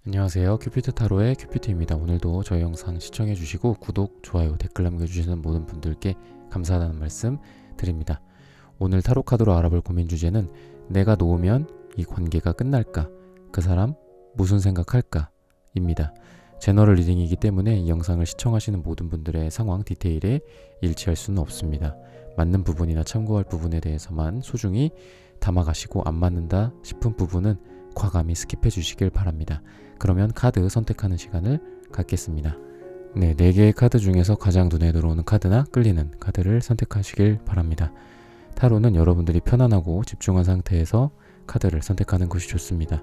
안녕하세요. 큐피트 타로의 큐피트입니다. 오늘도 저희 영상 시청해주시고 구독, 좋아요, 댓글 남겨주시는 모든 분들께 감사하다는 말씀 드립니다. 오늘 타로 카드로 알아볼 고민 주제는 내가 놓으면 이 관계가 끝날까? 그 사람 무슨 생각할까? 입니다. 제너럴 리딩이기 때문에 이 영상을 시청하시는 모든 분들의 상황 디테일에 일치할 수는 없습니다. 맞는 부분이나 참고할 부분에 대해서만 소중히 담아가시고 안 맞는다 싶은 부분은 과감히 스킵해 주시길 바랍니다. 그러면 카드 선택하는 시간을 갖겠습니다. 네, 4개의 카드 중에서 가장 눈에 들어오는 카드나 끌리는 카드를 선택하시길 바랍니다. 타로는 여러분들이 편안하고 집중한 상태에서 카드를 선택하는 것이 좋습니다.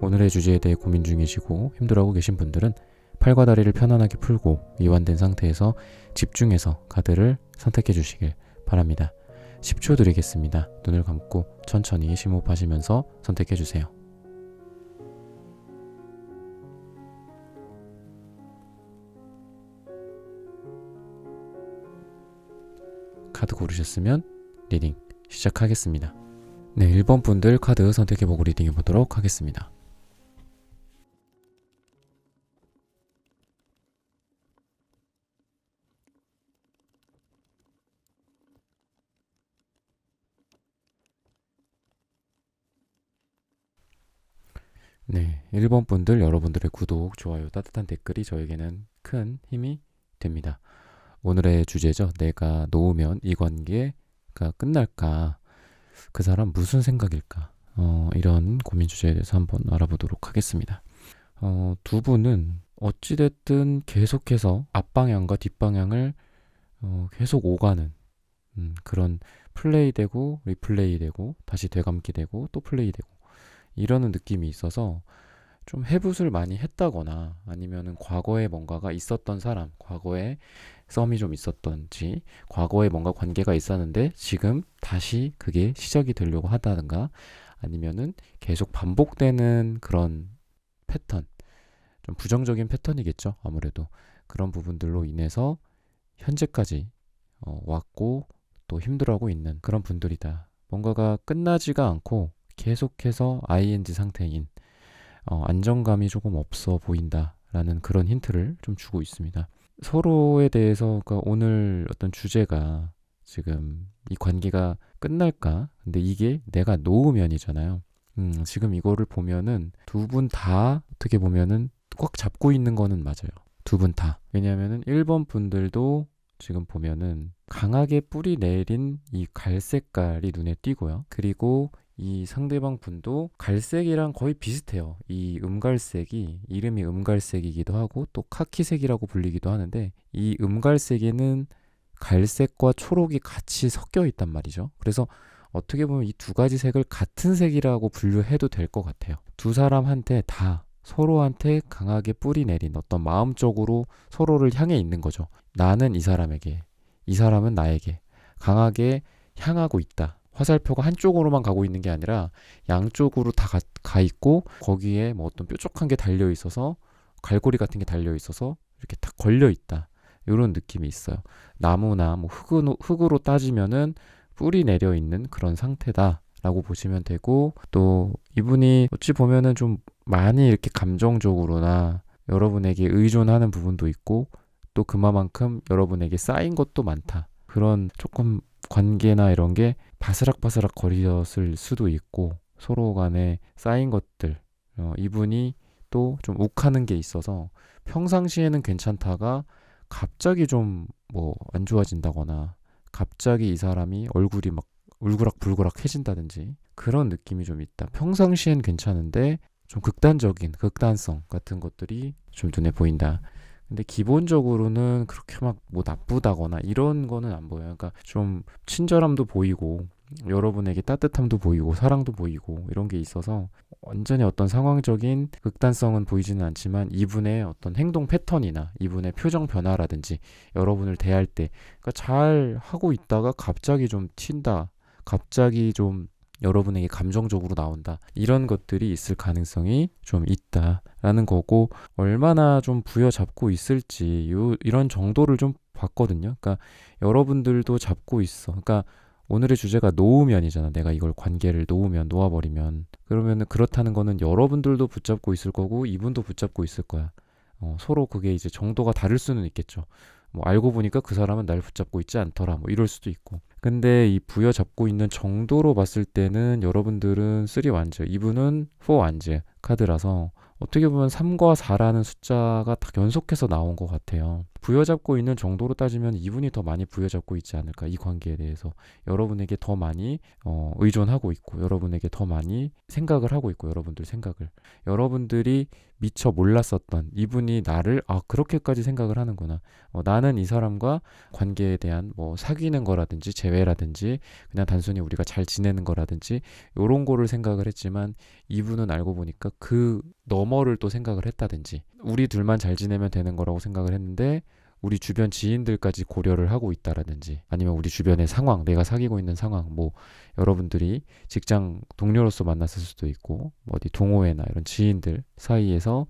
오늘의 주제에 대해 고민 중이시고 힘들어하고 계신 분들은 팔과 다리를 편안하게 풀고 이완된 상태에서 집중해서 카드를 선택해 주시길 바랍니다. 10초 드리겠습니다. 눈을 감고 천천히 심호흡하시면서 선택해 주세요. 카드 고르셨으면 리딩 시작하겠습니다. 네, 1번 분들 카드 선택해보고 리딩해보도록 하겠습니다. 네, 1번 분들 여러분들의 구독, 좋아요, 따뜻한 댓글이 저에게는 큰 힘이 됩니다. 오늘의 주제죠. 내가 놓으면 이 관계가 끝날까? 그 사람 무슨 생각일까? 이런 고민 주제에 대해서 한번 알아보도록 하겠습니다. 두 분은 어찌됐든 계속해서 앞방향과 뒷방향을 계속 오가는 그런 플레이 되고 리플레이 되고 다시 되감기 되고 또 플레이 되고 이러는 느낌이 있어서 좀 해붓을 많이 했다거나 아니면은 과거에 뭔가가 있었던 사람, 과거에 썸이 좀 있었던지, 과거에 뭔가 관계가 있었는데 지금 다시 그게 시작이 되려고 하다든가 아니면은 계속 반복되는 그런 패턴, 좀 부정적인 패턴이겠죠. 아무래도 그런 부분들로 인해서 현재까지 왔고 또 힘들어하고 있는 그런 분들이다. 뭔가가 끝나지가 않고 계속해서 ing 상태인 안정감이 조금 없어 보인다라는 그런 힌트를 좀 주고 있습니다. 서로에 대해서 그러니까 오늘 어떤 주제가 지금 이 관계가 끝날까? 근데 이게 내가 놓으면이잖아요. 지금 이거를 보면은 두 분 다 어떻게 보면은 꽉 잡고 있는 거는 맞아요. 두 분 다. 왜냐면은 1번 분들도 지금 보면은 강하게 뿌리 내린 이 갈색깔이 눈에 띄고요. 그리고 이 상대방 분도 갈색이랑 거의 비슷해요. 이 음갈색이 이름이 음갈색이기도 하고 또 카키색이라고 불리기도 하는데 이 음갈색에는 갈색과 초록이 같이 섞여 있단 말이죠. 그래서 어떻게 보면 이 두 가지 색을 같은 색이라고 분류해도 될 것 같아요. 두 사람한테 다 서로한테 강하게 뿌리 내린 어떤 마음적으로 서로를 향해 있는 거죠. 나는 이 사람에게, 이 사람은 나에게 강하게 향하고 있다. 화살표가 한쪽으로만 가고 있는 게 아니라 양쪽으로 다 가 있고 거기에 뭐 어떤 뾰족한 게 달려 있어서 갈고리 같은 게 달려 있어서 이렇게 딱 걸려 있다. 이런 느낌이 있어요. 나무나 뭐 흙으로 따지면은 뿌리 내려 있는 그런 상태다라고 보시면 되고 또 이분이 어찌 보면은 좀 많이 이렇게 감정적으로나 여러분에게 의존하는 부분도 있고 또 그만큼 여러분에게 쌓인 것도 많다. 그런 조금 관계나 이런 게 바스락바스락 거리었을 수도 있고 서로 간에 쌓인 것들 이분이 또 좀 욱하는 게 있어서 평상시에는 괜찮다가 갑자기 좀 뭐 안 좋아진다거나 갑자기 이 사람이 얼굴이 막 울그락불그락 해진다든지 그런 느낌이 좀 있다. 평상시엔 괜찮은데 좀 극단적인 극단성 같은 것들이 좀 눈에 보인다. 근데 기본적으로는 그렇게 막 뭐 나쁘다거나 이런 거는 안 보여요. 그러니까 좀 친절함도 보이고 여러분에게 따뜻함도 보이고 사랑도 보이고 이런 게 있어서 완전히 어떤 상황적인 극단성은 보이지는 않지만 이분의 어떤 행동 패턴이나 이분의 표정 변화라든지 여러분을 대할 때 그러니까 잘 하고 있다가 갑자기 좀 튄다. 갑자기 좀 여러분에게 감정적으로 나온다. 이런 것들이 있을 가능성이 좀 있다라는 거고 얼마나 좀 부여잡고 있을지 이런 정도를 좀 봤거든요. 그러니까 여러분들도 잡고 있어. 그러니까 오늘의 주제가 놓으면이잖아. 내가 이걸 관계를 놓아버리면. 그러면은 그렇다는 거는 여러분들도 붙잡고 있을 거고 이분도 붙잡고 있을 거야. 서로 그게 이제 정도가 다를 수는 있겠죠. 뭐 알고 보니까 그 사람은 날 붙잡고 있지 않더라. 뭐 이럴 수도 있고. 근데 이 부여잡고 있는 정도로 봤을 때는 여러분들은 3 완즈, 이분은 4 완즈 카드라서 어떻게 보면 3과 4라는 숫자가 다 연속해서 나온 것 같아요. 부여잡고 있는 정도로 따지면 이분이 더 많이 부여잡고 있지 않을까, 이 관계에 대해서. 여러분에게 더 많이 의존하고 있고, 여러분에게 더 많이 생각을 하고 있고, 여러분들 생각을. 여러분들이 미처 몰랐었던 이분이 나를 그렇게까지 생각을 하는구나. 나는 이 사람과 관계에 대한 뭐 사귀는 거라든지 재회라든지 그냥 단순히 우리가 잘 지내는 거라든지 요런 거를 생각을 했지만, 이분은 알고 보니까 그 너머를 또 생각을 했다든지, 우리 둘만 잘 지내면 되는 거라고 생각을 했는데 우리 주변 지인들까지 고려를 하고 있다라든지, 아니면 우리 주변의 상황, 내가 사귀고 있는 상황, 뭐 여러분들이 직장 동료로서 만났을 수도 있고, 뭐 어디 동호회나 이런 지인들 사이에서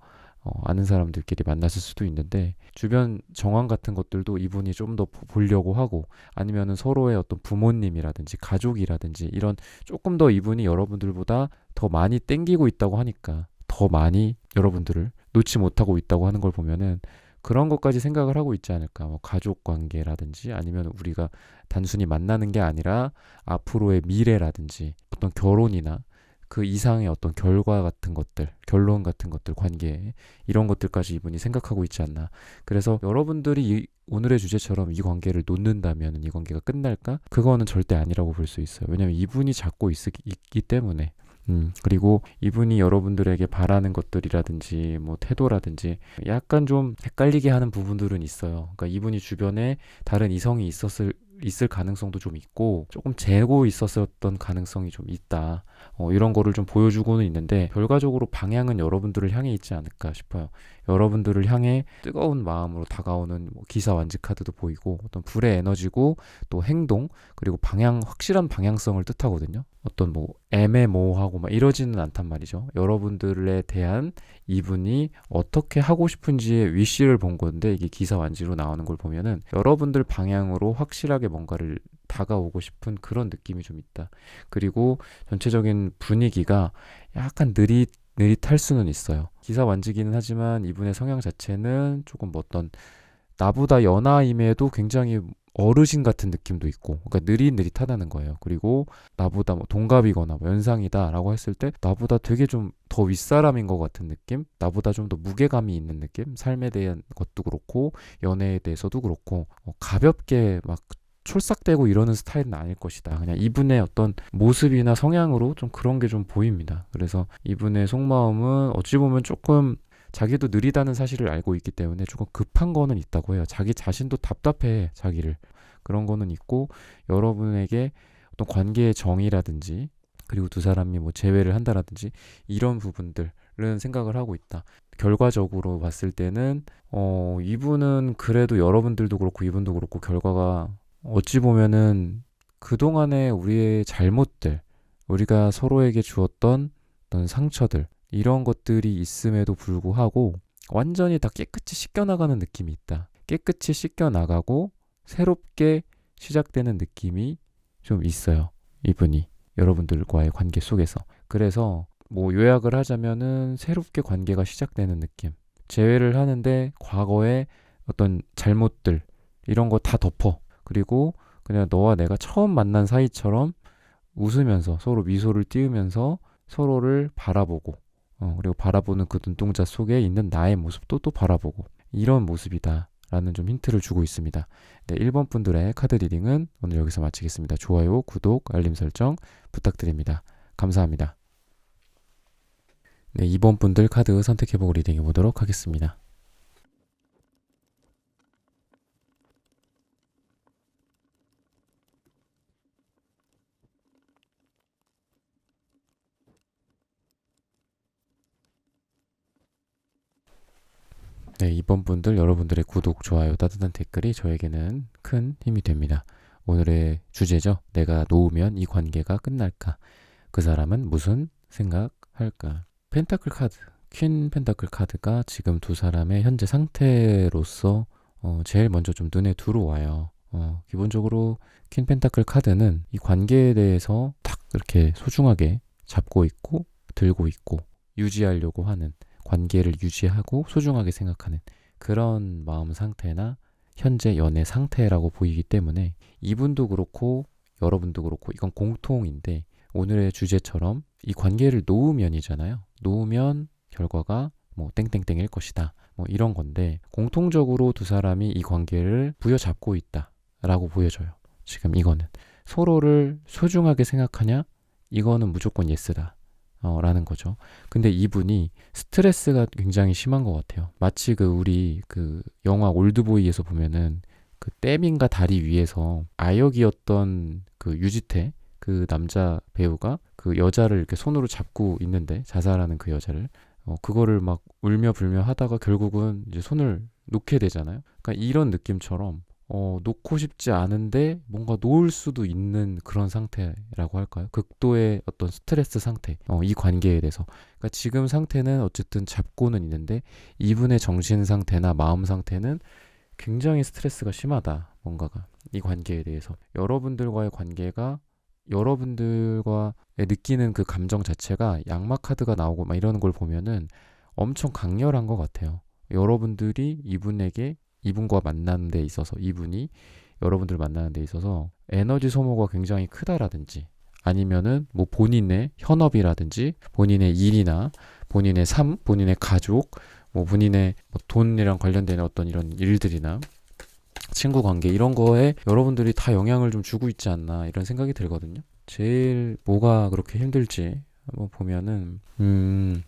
아는 사람들끼리 만났을 수도 있는데, 주변 정황 같은 것들도 이분이 좀 더 보려고 하고, 아니면은 서로의 어떤 부모님이라든지 가족이라든지 이런 조금 더 이분이 여러분들보다 더 많이 땡기고 있다고 하니까 더 많이 여러분들을 놓지 못하고 있다고 하는 걸 보면은 그런 것까지 생각을 하고 있지 않을까. 뭐 가족 관계라든지, 아니면 우리가 단순히 만나는 게 아니라 앞으로의 미래라든지 어떤 결혼이나 그 이상의 어떤 결과 같은 것들, 결론 같은 것들, 관계, 이런 것들까지 이분이 생각하고 있지 않나. 그래서 여러분들이 오늘의 주제처럼 이 관계를 놓는다면 이 관계가 끝날까? 그거는 절대 아니라고 볼 수 있어요. 왜냐면 이분이 잡고 있기 때문에. 그리고 이분이 여러분들에게 바라는 것들이라든지 뭐 태도라든지 약간 좀 헷갈리게 하는 부분들은 있어요. 그러니까 이분이 주변에 다른 이성이 있을 가능성도 좀 있고, 조금 재고 있었던 가능성이 좀 있다. 이런 거를 좀 보여주고는 있는데, 결과적으로 방향은 여러분들을 향해 있지 않을까 싶어요. 여러분들을 향해 뜨거운 마음으로 다가오는 뭐 기사 완즈 카드도 보이고, 어떤 불의 에너지고 또 행동, 그리고 확실한 방향성을 뜻하거든요. 어떤 뭐 애매모호하고 막 이러지는 않단 말이죠. 여러분들에 대한 이분이 어떻게 하고 싶은지의 위시를 본 건데, 이게 기사 완즈로 나오는 걸 보면은 여러분들 방향으로 확실하게 뭔가를 다가오고 싶은 그런 느낌이 좀 있다. 그리고 전체적인 분위기가 약간 느릿할 수는 있어요. 기사 완즈기는 하지만 이분의 성향 자체는 조금 어떤 나보다 연하임에도 굉장히 어르신 같은 느낌도 있고, 그러니까 느릿느릿하다는 거예요. 그리고 나보다 뭐 동갑이거나 뭐 연상이다라고 했을 때 나보다 되게 좀 더 윗사람인 것 같은 느낌? 나보다 좀 더 무게감이 있는 느낌? 삶에 대한 것도 그렇고 연애에 대해서도 그렇고 가볍게 막 촐싹대고 이러는 스타일은 아닐 것이다. 그냥 이분의 어떤 모습이나 성향으로 좀 그런 게 좀 보입니다. 그래서 이분의 속마음은 어찌 보면 조금 자기도 느리다는 사실을 알고 있기 때문에 조금 급한 거는 있다고 해요. 자기 자신도 답답해, 자기를. 그런 거는 있고, 여러분에게 어떤 관계의 정의라든지, 그리고 두 사람이 뭐 재회를 한다라든지 이런 부분들은 생각을 하고 있다. 결과적으로 봤을 때는 이분은 그래도 여러분들도 그렇고 이분도 그렇고 결과가 어찌 보면은 그동안의 우리의 잘못들, 우리가 서로에게 주었던 어떤 상처들, 이런 것들이 있음에도 불구하고 완전히 다 깨끗이 씻겨나가는 느낌이 있다. 깨끗이 씻겨나가고 새롭게 시작되는 느낌이 좀 있어요. 이분이 여러분들과의 관계 속에서. 그래서 뭐 요약을 하자면은 새롭게 관계가 시작되는 느낌. 재회를 하는데 과거의 어떤 잘못들 이런 거 다 덮어. 그리고 그냥 너와 내가 처음 만난 사이처럼 웃으면서 서로 미소를 띄우면서 서로를 바라보고, 그리고 바라보는 그 눈동자 속에 있는 나의 모습도 또 바라보고, 이런 모습이다 라는 좀 힌트를 주고 있습니다. 네, 1번 분들의 카드 리딩은 오늘 여기서 마치겠습니다. 좋아요, 구독, 알림 설정 부탁드립니다. 감사합니다. 네, 2번 분들 카드 선택해보고 리딩해 보도록 하겠습니다. 네, 2번 분들 여러분들의 구독, 좋아요, 따뜻한 댓글이 저에게는 큰 힘이 됩니다. 오늘의 주제죠. 내가 놓으면 이 관계가 끝날까? 그 사람은 무슨 생각할까? 펜타클 카드, 퀸 펜타클 카드가 지금 두 사람의 현재 상태로서 제일 먼저 좀 눈에 들어와요. 기본적으로 퀸 펜타클 카드는 이 관계에 대해서 딱 이렇게 소중하게 잡고 있고 들고 있고 유지하려고 하는, 관계를 유지하고 소중하게 생각하는 그런 마음 상태나 현재 연애 상태라고 보이기 때문에 이분도 그렇고 여러분도 그렇고 이건 공통인데, 오늘의 주제처럼 이 관계를 놓으면이잖아요. 놓으면 결과가 뭐 땡땡땡일 것이다, 뭐 이런 건데, 공통적으로 두 사람이 이 관계를 부여잡고 있다 라고 보여져요. 지금 이거는 서로를 소중하게 생각하냐, 이거는 무조건 예스다 라는 거죠. 근데 이분이 스트레스가 굉장히 심한 것 같아요. 마치 우리 영화 올드보이에서 보면은 댐인가 다리 위에서 아역이었던 유지태 남자 배우가 여자를 이렇게 손으로 잡고 있는데, 자살하는 여자를 그거를 막 울며 불며 하다가 결국은 이제 손을 놓게 되잖아요. 그러니까 이런 느낌처럼 놓고 싶지 않은데 뭔가 놓을 수도 있는 그런 상태라고 할까요? 극도의 어떤 스트레스 상태, 이 관계에 대해서. 그러니까 지금 상태는 어쨌든 잡고는 있는데, 이분의 정신 상태나 마음 상태는 굉장히 스트레스가 심하다, 뭔가가 이 관계에 대해서. 여러분들과의 관계가, 여러분들과 느끼는 그 감정 자체가, 양막 카드가 나오고 막 이러는 걸 보면은 엄청 강렬한 것 같아요. 여러분들이 이분과 만나는 데 있어서, 이분이 여러분들 만나는 데 있어서 에너지 소모가 굉장히 크다라든지, 아니면은 뭐 본인의 현업이라든지 본인의 일이나 본인의 삶, 본인의 가족, 뭐 본인의 뭐 돈이랑 관련된 어떤 이런 일들이나 친구 관계, 이런 거에 여러분들이 다 영향을 좀 주고 있지 않나, 이런 생각이 들거든요. 제일 뭐가 그렇게 힘들지 한번 보면은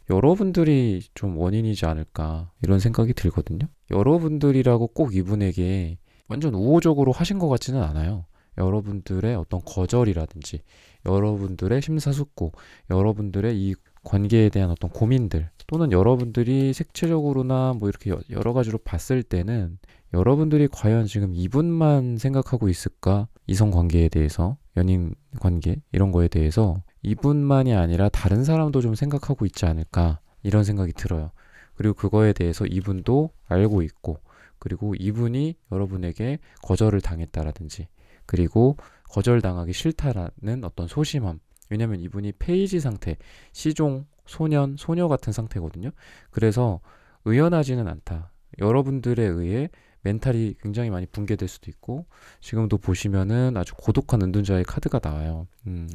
여러분들이 좀 원인이지 않을까, 이런 생각이 들거든요. 여러분들이라고 꼭 이분에게 완전 우호적으로 하신 것 같지는 않아요. 여러분들의 어떤 거절이라든지, 여러분들의 심사숙고, 여러분들의 이 관계에 대한 어떤 고민들, 또는 여러분들이 색채적으로나 뭐 이렇게 여러 가지로 봤을 때는 여러분들이 과연 지금 이분만 생각하고 있을까? 이성 관계에 대해서, 연인 관계 이런 거에 대해서 이분만이 아니라 다른 사람도 좀 생각하고 있지 않을까, 이런 생각이 들어요. 그리고 그거에 대해서 이분도 알고 있고, 그리고 이분이 여러분에게 거절을 당했다라든지, 그리고 거절당하기 싫다라는 어떤 소심함. 왜냐면 이분이 페이지 상태, 시종, 소년, 소녀 같은 상태거든요. 그래서 의연하지는 않다. 여러분들에 의해 멘탈이 굉장히 많이 붕괴될 수도 있고, 지금도 보시면은 아주 고독한 은둔자의 카드가 나와요.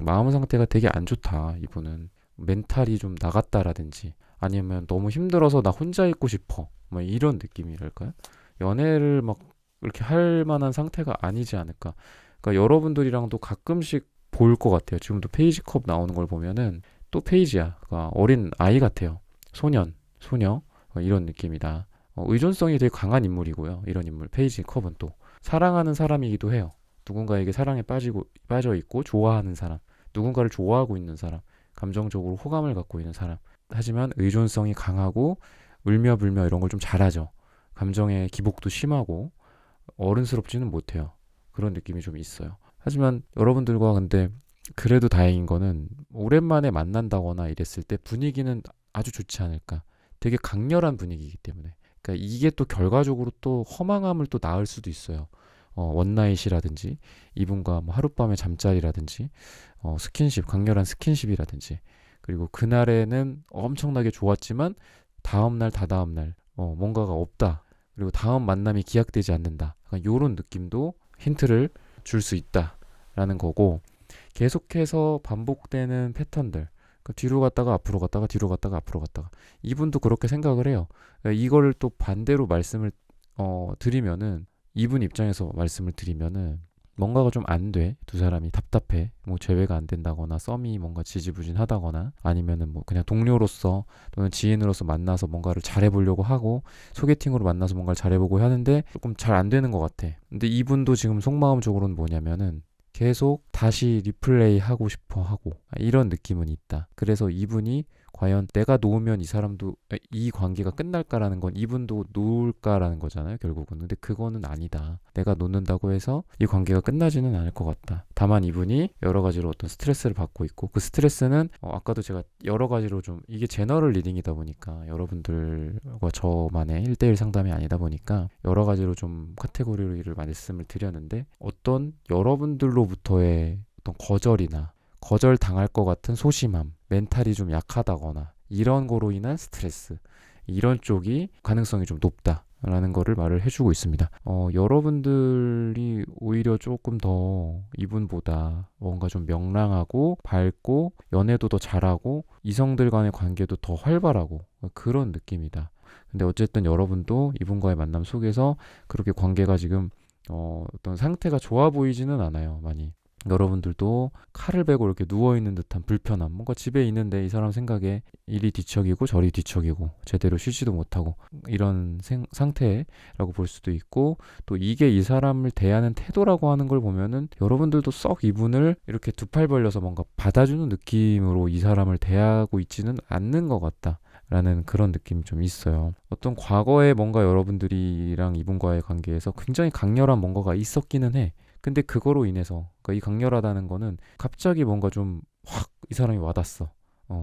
마음 상태가 되게 안 좋다, 이분은. 멘탈이 좀 나갔다라든지, 아니면 너무 힘들어서 나 혼자 있고 싶어, 뭐 이런 느낌이랄까요? 연애를 막 이렇게 할 만한 상태가 아니지 않을까. 그러니까 여러분들이랑도 가끔씩 보일 것 같아요. 지금도 페이지 컵 나오는 걸 보면은 또 페이지야. 그러니까 어린 아이 같아요. 소년, 소녀, 이런 느낌이다. 의존성이 되게 강한 인물이고요. 이런 인물, 페이지 컵은 또 사랑하는 사람이기도 해요. 누군가에게 사랑에 빠져 있고 좋아하는 사람, 누군가를 좋아하고 있는 사람, 감정적으로 호감을 갖고 있는 사람. 하지만 의존성이 강하고 울며 불며 이런 걸 좀 잘하죠. 감정의 기복도 심하고 어른스럽지는 못해요. 그런 느낌이 좀 있어요. 하지만 여러분들과 근데 그래도 다행인 거는, 오랜만에 만난다거나 이랬을 때 분위기는 아주 좋지 않을까. 되게 강렬한 분위기이기 때문에. 그러니까 이게 또 결과적으로 또 허망함을 또 낳을 수도 있어요. 원나잇이라든지, 이분과 뭐 하룻밤의 잠자리라든지, 스킨십, 강렬한 스킨십이라든지, 그리고 그날에는 엄청나게 좋았지만 다음날, 다다음날 뭔가가 없다. 그리고 다음 만남이 기약되지 않는다. 이런 느낌도 힌트를 줄 수 있다라는 거고, 계속해서 반복되는 패턴들, 그러니까 뒤로 갔다가 앞으로 갔다가 뒤로 갔다가 앞으로 갔다가, 이분도 그렇게 생각을 해요. 그러니까 이거를 또 반대로 말씀을 드리면은, 이분 입장에서 말씀을 드리면은 뭔가가 좀 안 돼. 두 사람이 답답해. 뭐 재회가 안 된다거나, 썸이 뭔가 지지부진하다거나, 아니면은 뭐 그냥 동료로서 또는 지인으로서 만나서 뭔가를 잘해보려고 하고, 소개팅으로 만나서 뭔가를 잘해보고 하는데 조금 잘 안 되는 것 같아. 근데 이분도 지금 속마음적으로는 뭐냐면은 계속 다시 리플레이 하고 싶어 하고, 이런 느낌은 있다. 그래서 이분이 과연 내가 놓으면 이 사람도 이 관계가 끝날까라는 건 이분도 놓을까라는 거잖아요, 결국은. 근데 그거는 아니다. 내가 놓는다고 해서 이 관계가 끝나지는 않을 것 같다. 다만 이분이 여러 가지로 어떤 스트레스를 받고 있고, 그 스트레스는 아까도 제가 여러 가지로 좀, 이게 제너럴 리딩이다 보니까 여러분들과 저만의 1대1 상담이 아니다 보니까 여러 가지로 좀 카테고리를 말씀을 드렸는데, 어떤 여러분들로부터의 어떤 거절 당할 것 같은 소심함, 멘탈이 좀 약하다거나 이런 거로 인한 스트레스, 이런 쪽이 가능성이 좀 높다라는 거를 말을 해주고 있습니다. 여러분들이 오히려 조금 더 이분보다 뭔가 좀 명랑하고 밝고 연애도 더 잘하고 이성들 간의 관계도 더 활발하고 그런 느낌이다. 근데 어쨌든 여러분도 이분과의 만남 속에서 그렇게 관계가 지금 어떤 상태가 좋아 보이지는 않아요, 많이. 여러분들도 칼을 베고 이렇게 누워있는 듯한 불편함, 뭔가 집에 있는데 이 사람 생각에 이리 뒤척이고 저리 뒤척이고 제대로 쉬지도 못하고 이런 상태라고 볼 수도 있고, 또 이게 이 사람을 대하는 태도라고 하는 걸 보면은 여러분들도 썩 이분을 이렇게 두 팔 벌려서 뭔가 받아주는 느낌으로 이 사람을 대하고 있지는 않는 것 같다 라는 그런 느낌이 좀 있어요. 어떤 과거에 뭔가 여러분들이랑 이분과의 관계에서 굉장히 강렬한 뭔가가 있었기는 해. 근데 그거로 인해서, 그러니까 이 강렬하다는 거는 갑자기 뭔가 좀 확 이 사람이 와닿았어.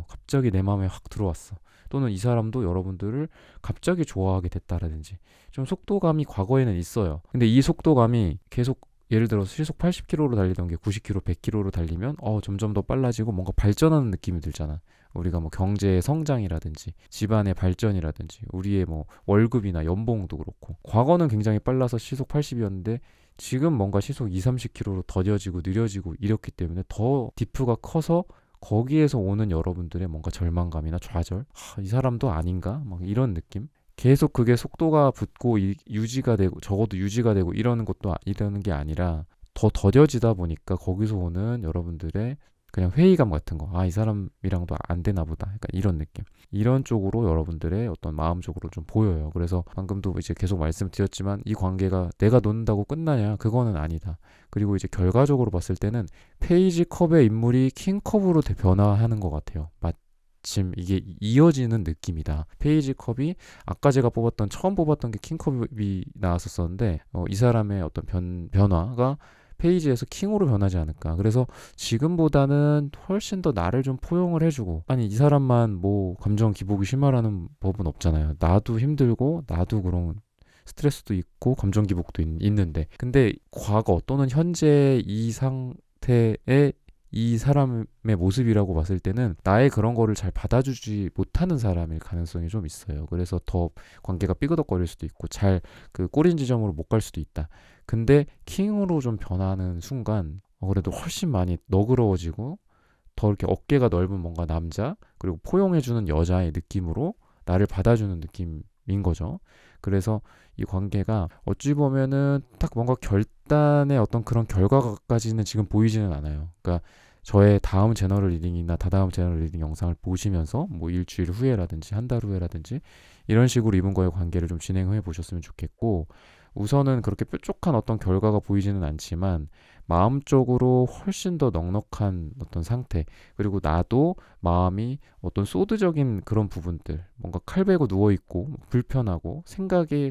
갑자기 내 마음에 확 들어왔어. 또는 이 사람도 여러분들을 갑자기 좋아하게 됐다라든지 좀 속도감이 과거에는 있어요. 근데 이 속도감이 계속, 예를 들어서 시속 80km로 달리던 게 90km, 100km로 달리면 점점 더 빨라지고 뭔가 발전하는 느낌이 들잖아. 우리가 뭐 경제의 성장이라든지 집안의 발전이라든지 우리의 뭐 월급이나 연봉도 그렇고, 과거는 굉장히 빨라서 시속 80이었는데 지금 뭔가 시속 2, 30km로 더뎌지고 느려지고 이렇기 때문에 더 디프가 커서 거기에서 오는 여러분들의 뭔가 절망감이나 좌절, 이 사람도 아닌가? 막 이런 느낌? 계속 그게 속도가 붙고 유지가 되고, 적어도 유지가 되고 이러는 게 아니라 더 더뎌지다 보니까 거기서 오는 여러분들의 그냥 회의감 같은 거, 이 사람이랑도 안 되나 보다, 그러니까 이런 느낌, 이런 쪽으로 여러분들의 어떤 마음적으로 좀 보여요. 그래서 방금도 이제 계속 말씀드렸지만 이 관계가 내가 놓는다고 끝나냐, 그거는 아니다. 그리고 이제 결과적으로 봤을 때는 페이지 컵의 인물이 킹컵으로 변화하는 것 같아요. 마침 이게 이어지는 느낌이다. 페이지 컵이 아까 제가 처음 뽑았던 게 킹컵이 나왔었는데, 이 사람의 어떤 변화가 페이지에서 킹으로 변하지 않을까. 그래서 지금보다는 훨씬 더 나를 좀 포용을 해주고, 아니 이 사람만 뭐 감정 기복이 심하라는 법은 없잖아요. 나도 힘들고 나도 그런 스트레스도 있고 감정 기복도 있는데, 근데 과거 또는 현재 이 상태의 이 사람의 모습이라고 봤을 때는 나의 그런 거를 잘 받아주지 못하는 사람일 가능성이 좀 있어요. 그래서 더 관계가 삐그덕거릴 수도 있고 잘 그 꼬린 지점으로 못 갈 수도 있다. 근데 킹으로 좀 변하는 순간 그래도 훨씬 많이 너그러워지고 더 이렇게 어깨가 넓은 뭔가 남자, 그리고 포용해주는 여자의 느낌으로 나를 받아주는 느낌인 거죠. 그래서 이 관계가 어찌 보면은 딱 뭔가 결단의 어떤 그런 결과까지는 지금 보이지는 않아요. 그러니까 저의 다음 제너럴 리딩이나 다다음 제너럴 리딩 영상을 보시면서 뭐 일주일 후에라든지 한 달 후에라든지 이런 식으로 이분과의 관계를 좀 진행해 보셨으면 좋겠고, 우선은 그렇게 뾰족한 어떤 결과가 보이지는 않지만 마음적으로 훨씬 더 넉넉한 어떤 상태, 그리고 나도 마음이 어떤 소드적인 그런 부분들, 뭔가 칼 베고 누워있고 불편하고 생각에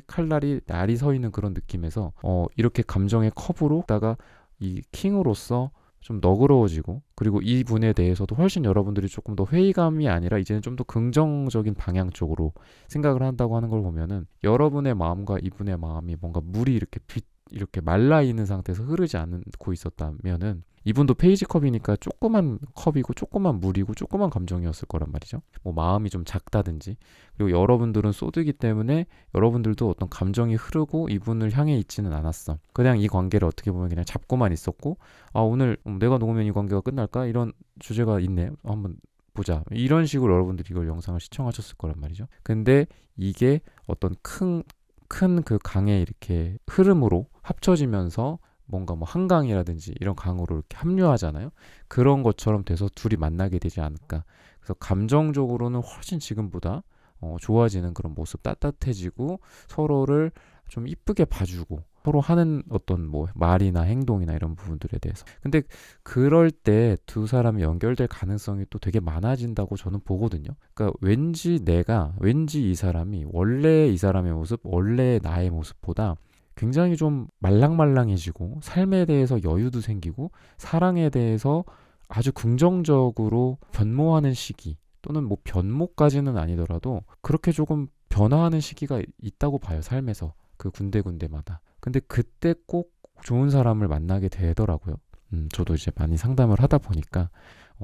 날이 서 있는 그런 느낌에서 이렇게 감정의 컵으로 다가 이 킹으로서 좀 너그러워지고, 그리고 이 분에 대해서도 훨씬 여러분들이 조금 더 회의감이 아니라 이제는 좀 더 긍정적인 방향 쪽으로 생각을 한다고 하는 걸 보면은, 여러분의 마음과 이분의 마음이 뭔가 물이 이렇게 말라 있는 상태에서 흐르지 않고 있었다면은, 이분도 페이지 컵이니까 조그만 컵이고 조그만 물이고 조그만 감정이었을 거란 말이죠. 뭐 마음이 좀 작다든지, 그리고 여러분들은 소드기 때문에 여러분들도 어떤 감정이 흐르고 이분을 향해 있지는 않았어. 그냥 이 관계를 어떻게 보면 그냥 잡고만 있었고, 오늘 내가 녹으면 이 관계가 끝날까? 이런 주제가 있네, 한번 보자, 이런 식으로 여러분들이 이걸 영상을 시청하셨을 거란 말이죠. 근데 이게 어떤 큰 그 강의 이렇게 흐름으로 합쳐지면서 뭔가 뭐 한강이라든지 이런 강으로 이렇게 합류하잖아요. 그런 것처럼 돼서 둘이 만나게 되지 않을까. 그래서 감정적으로는 훨씬 지금보다 좋아지는 그런 모습, 따뜻해지고 서로를 좀 이쁘게 봐주고 서로 하는 어떤 뭐 말이나 행동이나 이런 부분들에 대해서. 근데 그럴 때 두 사람이 연결될 가능성이 또 되게 많아진다고 저는 보거든요. 그러니까 왠지 이 사람이 원래 이 사람의 모습, 원래 나의 모습보다 굉장히 좀 말랑말랑해지고 삶에 대해서 여유도 생기고 사랑에 대해서 아주 긍정적으로 변모하는 시기, 또는 뭐 변모까지는 아니더라도 그렇게 조금 변화하는 시기가 있다고 봐요, 삶에서. 그 군데군데마다. 근데 그때 꼭 좋은 사람을 만나게 되더라고요. 저도 이제 많이 상담을 하다 보니까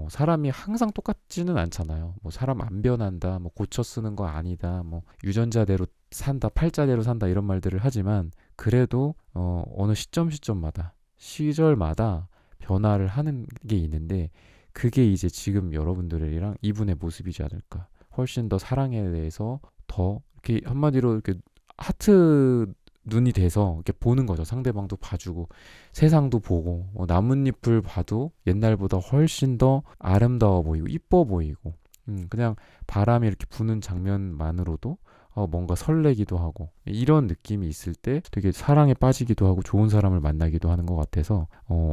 사람이 항상 똑같지는 않잖아요. 뭐 사람 안 변한다, 뭐 고쳐 쓰는 거 아니다, 뭐 유전자대로 산다, 팔자대로 산다 이런 말들을 하지만 그래도 어느 시절마다 변화를 하는 게 있는데 그게 이제 지금 여러분들이랑 이분의 모습이지 않을까. 훨씬 더 사랑에 대해서 더 이렇게 한마디로 이렇게 하트 눈이 돼서 이렇게 보는 거죠. 상대방도 봐주고 세상도 보고 나뭇잎을 봐도 옛날보다 훨씬 더 아름다워 보이고 이뻐 보이고 그냥 바람이 이렇게 부는 장면만으로도 뭔가 설레기도 하고 이런 느낌이 있을 때 되게 사랑에 빠지기도 하고 좋은 사람을 만나기도 하는 것 같아서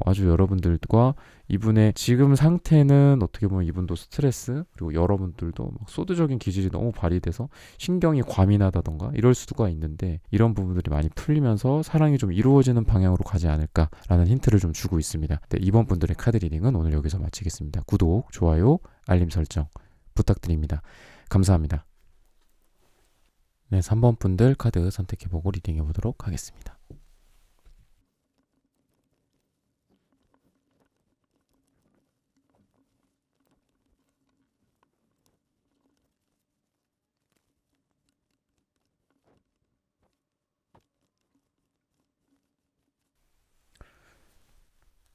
아주 여러분들과 이분의 지금 상태는 어떻게 보면 이분도 스트레스 그리고 여러분들도 막 소드적인 기질이 너무 발휘돼서 신경이 과민하다던가 이럴 수가 있는데 이런 부분들이 많이 풀리면서 사랑이 좀 이루어지는 방향으로 가지 않을까라는 힌트를 좀 주고 있습니다. 네, 이번 분들의 카드 리딩은 오늘 여기서 마치겠습니다. 구독, 좋아요, 알림 설정 부탁드립니다. 감사합니다. 네, 3번 분들 카드 선택해보고 리딩해보도록 하겠습니다.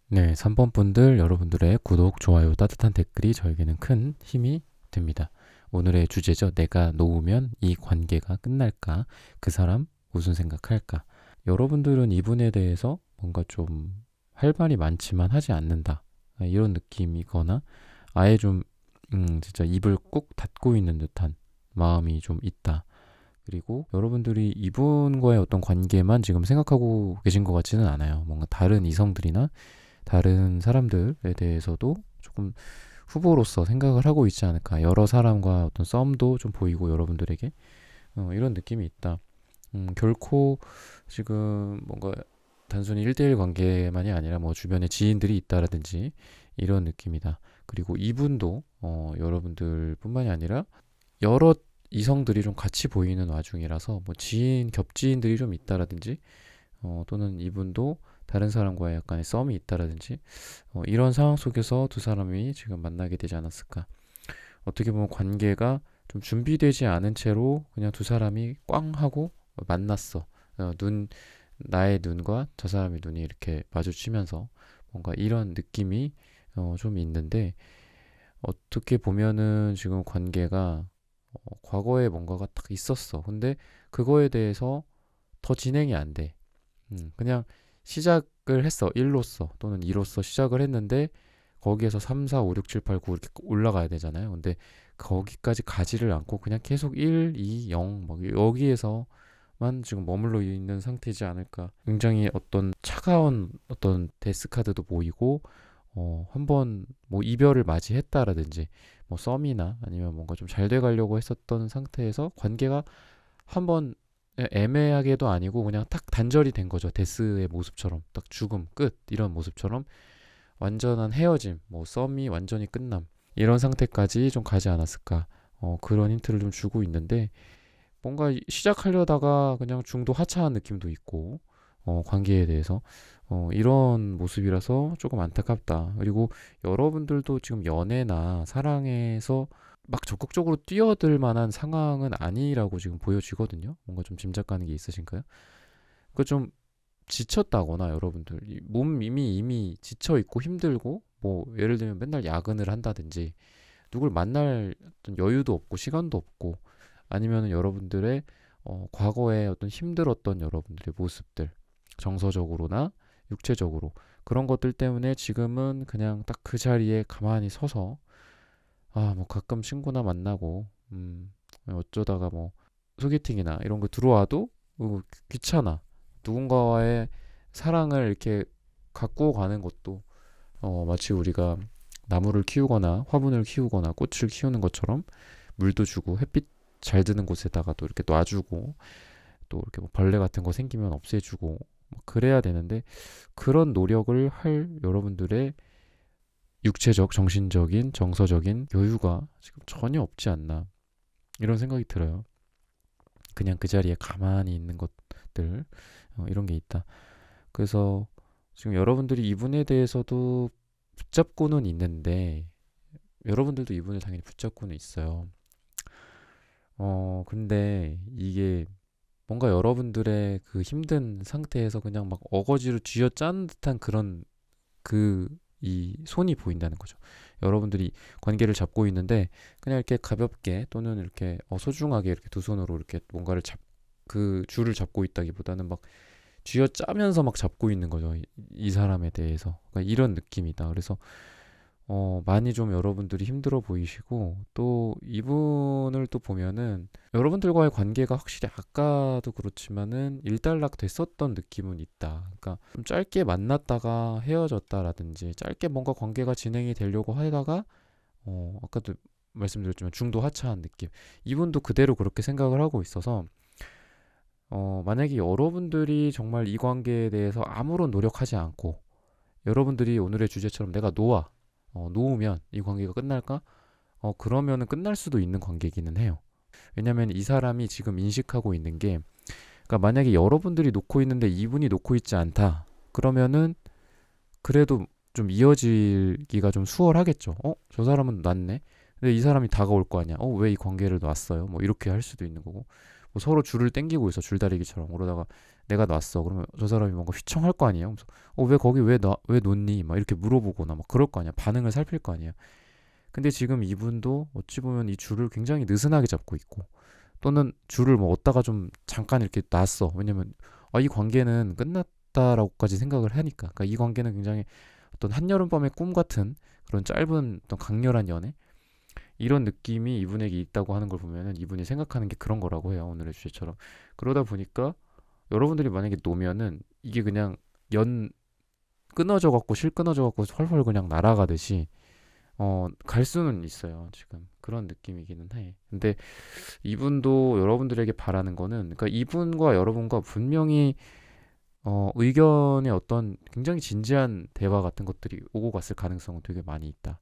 네, 3번 분들 여러분들의 구독, 좋아요, 따뜻한 댓글이 저에게는 큰 힘이 됩니다. 오늘의 주제죠. 내가 놓으면 이 관계가 끝날까? 그 사람 무슨 생각할까? 여러분들은 이분에 대해서 뭔가 좀 할 말이 많지만 하지 않는다. 이런 느낌이거나 아예 좀 진짜 입을 꾹 닫고 있는 듯한 마음이 좀 있다. 그리고 여러분들이 이분과의 어떤 관계만 지금 생각하고 계신 것 같지는 않아요. 뭔가 다른 이성들이나 다른 사람들에 대해서도 조금 후보로서 생각을 하고 있지 않을까. 여러 사람과 어떤 썸도 좀 보이고 여러분들에게 이런 느낌이 있다. 결코 지금 뭔가 단순히 1대1 관계만이 아니라 뭐 주변에 지인들이 있다라든지 이런 느낌이다. 그리고 이분도 여러분들뿐만이 아니라 여러 이성들이 좀 같이 보이는 와중이라서 뭐 겹지인들이 좀 있다라든지 또는 이분도 다른 사람과의 약간의 썸이 있다라든지 이런 상황 속에서 두 사람이 지금 만나게 되지 않았을까. 어떻게 보면 관계가 좀 준비되지 않은 채로 그냥 두 사람이 꽝 하고 만났어. 나의 눈과 저 사람의 눈이 이렇게 마주치면서 뭔가 이런 느낌이 좀 있는데 어떻게 보면은 지금 관계가 과거에 뭔가가 딱 있었어. 근데 그거에 대해서 더 진행이 안 돼. 그냥 시작을 했어. 1로서 또는 2로서 시작을 했는데 거기에서 3, 4, 5, 6, 7, 8, 9 이렇게 올라가야 되잖아요. 근데 거기까지 가지를 않고 그냥 계속 1, 2, 0 막 여기에서만 지금 머물러 있는 상태지 않을까. 굉장히 어떤 차가운 어떤 데스카드도 보이고 한번 뭐 이별을 맞이했다라든지 뭐 썸이나 아니면 뭔가 좀 잘 돼가려고 했었던 상태에서 관계가 한번 애매하게도 아니고 그냥 딱 단절이 된 거죠. 데스의 모습처럼 딱 죽음 끝 이런 모습처럼 완전한 헤어짐 뭐 썸이 완전히 끝남 이런 상태까지 좀 가지 않았을까. 그런 힌트를 좀 주고 있는데 뭔가 시작하려다가 그냥 중도 하차한 느낌도 있고 관계에 대해서 이런 모습이라서 조금 안타깝다. 그리고 여러분들도 지금 연애나 사랑에서 막 적극적으로 뛰어들 만한 상황은 아니라고 지금 보여지거든요. 뭔가 좀 짐작 가는 게 있으신가요? 그 좀 지쳤다거나 여러분들 몸 이미 지쳐 있고 힘들고 뭐 예를 들면 맨날 야근을 한다든지 누굴 만날 어떤 여유도 없고 시간도 없고 아니면 여러분들의 과거에 어떤 힘들었던 여러분들의 모습들 정서적으로나 육체적으로 그런 것들 때문에 지금은 그냥 딱 그 자리에 가만히 서서 뭐 가끔 친구나 만나고 어쩌다가 뭐 소개팅이나 이런 거 들어와도 귀찮아. 누군가와의 사랑을 이렇게 갖고 가는 것도 마치 우리가 나무를 키우거나 화분을 키우거나 꽃을 키우는 것처럼 물도 주고 햇빛 잘 드는 곳에다가 또 이렇게 놔주고 또 이렇게 뭐 벌레 같은 거 생기면 없애주고 뭐 그래야 되는데 그런 노력을 할 여러분들의 육체적, 정신적인, 정서적인 여유가 지금 전혀 없지 않나 이런 생각이 들어요. 그냥 그 자리에 가만히 있는 것들 이런 게 있다. 그래서 지금 여러분들이 이분에 대해서도 붙잡고는 있는데 여러분들도 이분을 당연히 붙잡고는 있어요. 근데 이게 뭔가 여러분들의 그 힘든 상태에서 그냥 막 어거지로 쥐어짠 듯한 그런 이 손이 보인다는 거죠. 여러분들이 관계를 잡고 있는데 그냥 이렇게 가볍게 또는 이렇게 소중하게 이렇게 두 손으로 이렇게 뭔가를 그 줄을 잡고 있다기보다는 막 쥐어짜면서 막 잡고 있는 거죠. 이 사람에 대해서. 그러니까 이런 느낌이다. 그래서 많이 좀 여러분들이 힘들어 보이시고 또 이분을 또 보면은 여러분들과의 관계가 확실히 아까도 그렇지만은 일단락 됐었던 느낌은 있다. 그러니까 좀 짧게 만났다가 헤어졌다라든지 짧게 뭔가 관계가 진행이 되려고 하다가 아까도 말씀드렸지만 중도 하차한 느낌. 이분도 그대로 그렇게 생각을 하고 있어서 만약에 여러분들이 정말 이 관계에 대해서 아무런 노력하지 않고 여러분들이 오늘의 주제처럼 내가 놓으면 이 관계가 끝날까? 그러면은 끝날 수도 있는 관계이기는 해요. 왜냐면 이 사람이 지금 인식하고 있는 게, 그러니까 만약에 여러분들이 놓고 있는데 이분이 놓고 있지 않다. 그러면은 그래도 좀 이어지기가 좀 수월하겠죠. 저 사람은 놨네. 근데 이 사람이 다가올 거 아니야. 왜 이 관계를 놨어요? 뭐 이렇게 할 수도 있는 거고. 뭐 서로 줄을 당기고 있어. 줄다리기처럼. 그러다가 내가 놨어. 그러면 저 사람이 뭔가 휘청할 거 아니에요. 그래서 왜 거기 왜 놓니? 막 이렇게 물어보거나 막 그럴 거 아니야. 반응을 살필 거 아니야. 근데 지금 이분도 어찌 보면 이 줄을 굉장히 느슨하게 잡고 있고 또는 줄을 뭐 얻다가 좀 잠깐 이렇게 놨어. 왜냐면 이 관계는 끝났다라고까지 생각을 하니까. 그러니까 이 관계는 굉장히 어떤 한여름밤의 꿈 같은 그런 짧은 어떤 강렬한 연애 이런 느낌이 이분에게 있다고 하는 걸 보면은 이분이 생각하는 게 그런 거라고 해요. 오늘의 주제처럼. 그러다 보니까 여러분들이 만약에 놓으면은 이게 그냥 연 끊어져 갖고 실 끊어져 갖고 헐헐 그냥 날아가듯이 갈 수는 있어요. 지금 그런 느낌이기는 해. 근데 이분도 여러분들에게 바라는 거는 그러니까 이분과 여러분과 분명히 의견의 어떤 굉장히 진지한 대화 같은 것들이 오고 갔을 가능성은 되게 많이 있다.